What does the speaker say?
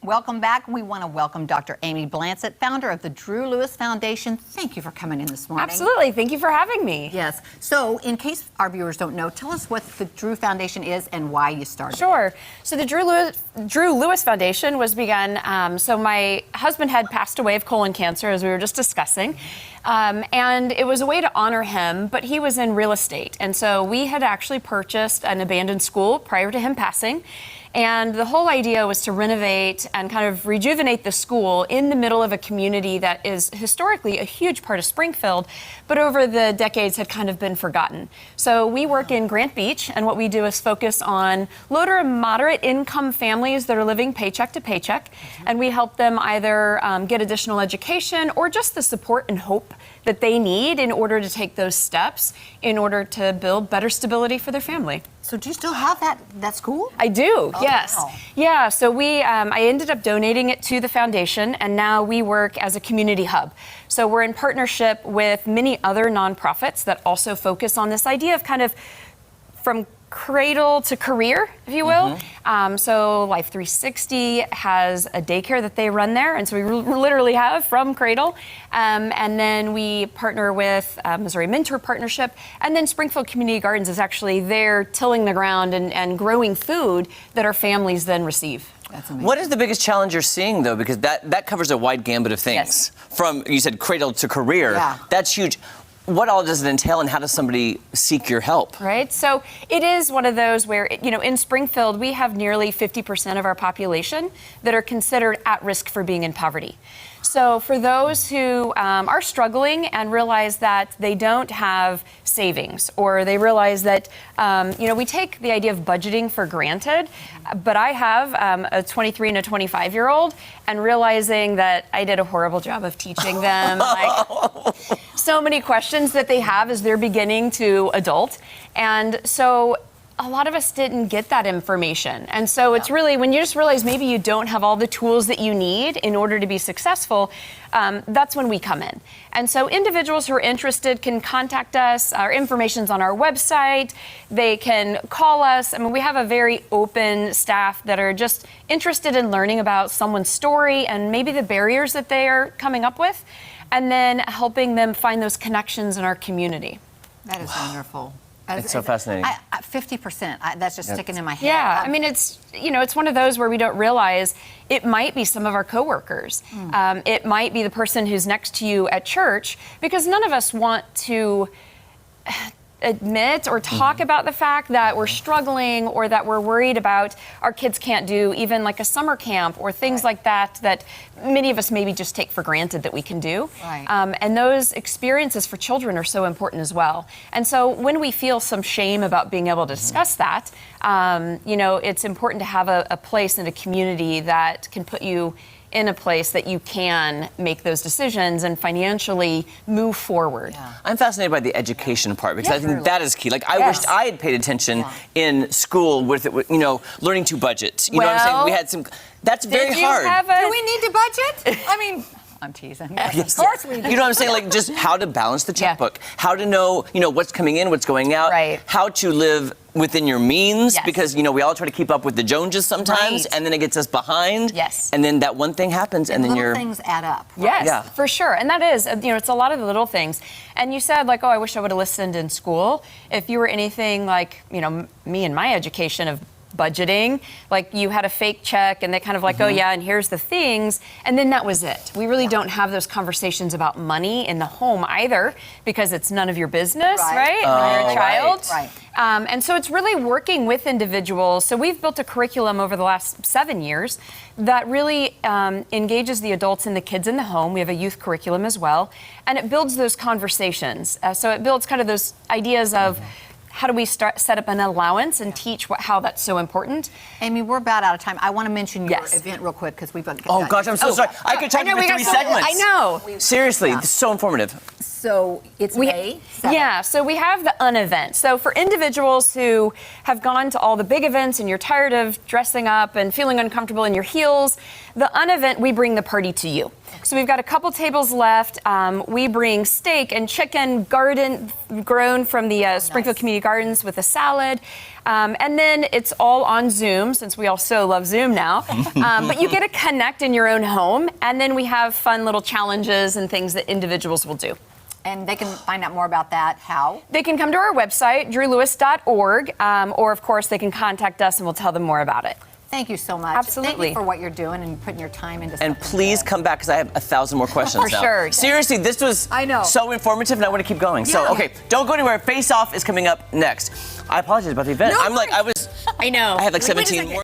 Welcome back. We want to welcome Dr. Amy Blansett, founder of the Drew Lewis Foundation. Thank you for coming in this morning. Absolutely. Thank you for having me. Yes. So, in case our viewers don't know, tell us what the Drew Foundation is and why you started. Sure. So the Drew Lewis Foundation was begun. So my husband had passed away of colon cancer, as we were just discussing. And it was a way to honor him, but he was in real estate. And so we had actually purchased an abandoned school prior to him passing. And the whole idea was to renovate and kind of rejuvenate the school in the middle of a community that is historically a huge part of Springfield, but over the decades had kind of been forgotten. So we work in Grant Beach, and what we do is focus on low to moderate income families that are living paycheck to paycheck. And we help them either get additional education or just the support and hope that they need in order to take those steps in order to build better stability for their family. So do you still have that school? I do, oh, yes. Wow. Yeah, so I ended up donating it to the foundation, and now we work as a community hub. So we're in partnership with many other nonprofits that also focus on this idea of kind of from cradle to career, if you will. So Life 360 has a daycare that they run there, and so we literally have from cradle. And then we partner with Missouri Mentor Partnership, and then Springfield Community Gardens is actually there tilling the ground and growing food that our families then receive. That's amazing. What is the biggest challenge you're seeing, though? Because that covers a wide gambit of things. Yes. From, you said, cradle to career. Yeah. That's huge. What all does it entail, and how does somebody seek your help? Right. So it is one of those where, in Springfield, we have nearly 50% of our population that are considered at risk for being in poverty. So for those who are struggling and realize that they don't have savings, or they realize that, we take the idea of budgeting for granted, but I have a 23 and a 25-year-old, and realizing that I did a horrible job of teaching them so many questions that they have as they're beginning to adult. And so a lot of us didn't get that information. And so it's really, when you just realize maybe you don't have all the tools that you need in order to be successful, that's when we come in. And so individuals who are interested can contact us. Our information's on our website. They can call us. I mean, we have a very open staff that are just interested in learning about someone's story and maybe the barriers that they are coming up with, and then helping them find those connections in our community. That is wonderful. It's so fascinating. 50%. That's just sticking in my head. Yeah, I mean, it's one of those where we don't realize it might be some of our coworkers. It might be the person who's next to you at church, because none of us want to admit or talk about the fact that we're struggling, or that we're worried about our kids can't do even like a summer camp or things like that many of us maybe just take for granted that we can do. Right. And those experiences for children are so important as well. And so when we feel some shame about being able to discuss that, it's important to have a place in a community that can put you in a place that you can make those decisions and financially move forward. Yeah. I'm fascinated by the education part, because I think that is key. Like, I Yes. wished I had paid attention in school with it, learning to budget. You know what I'm saying? We had some. That's very hard. Do we need to budget? I mean, I'm teasing. Yes. Of course we do. You know what I'm saying? Like, just how to balance the checkbook, how to know, what's coming in, what's going out, Right. how to live within your means, Yes. because, we all try to keep up with the Joneses sometimes, Right. and then it gets us behind. Yes. And then that one thing happens, and then little you're... things add up. Yes, Yeah. for sure. And that is, it's a lot of the little things. And you said, like, oh, I wish I would have listened in school. If you were anything like, me and my education of budgeting, like you had a fake check and they kind of like, oh yeah, and here's the things, and then that was it. We really don't have those conversations about money in the home either, because it's none of your business, right? When you're a child. Right. And so it's really working with individuals. So we've built a curriculum over the last 7 years that really engages the adults and the kids in the home. We have a youth curriculum as well, and it builds those conversations. So it builds kind of those ideas of how do we set up an allowance and teach how that's so important. Amy, we're about out of time. I want to mention your Yes. event real quick, because we've got... Oh, gosh, I'm so sorry. I could talk I know, for we got 3 so- segments. I know. Seriously, this is so informative. So it's May 7th. Yeah, so we have the unevent. So for individuals who have gone to all the big events and you're tired of dressing up and feeling uncomfortable in your heels, the unevent, we bring the party to you. So we've got a couple tables left. We bring steak and chicken grown from the Springfield Community Gardens with a salad. And then it's all on Zoom, since we all so love Zoom now. But you get to connect in your own home. And then we have fun little challenges and things that individuals will do. And they can find out more about that, how? They can come to our website, drewlewis.org, or of course they can contact us and we'll tell them more about it. Thank you so much. Absolutely. Thank you for what you're doing and putting your time into And something please good. come back because I have 1,000 more questions For now. sure. Seriously, this was I know. so informative and I want to keep going. So, Yeah. okay, don't go anywhere. Face Off is coming up next. I apologize about the event. No I worries. was. I know. I have like Wait a 17 second. more.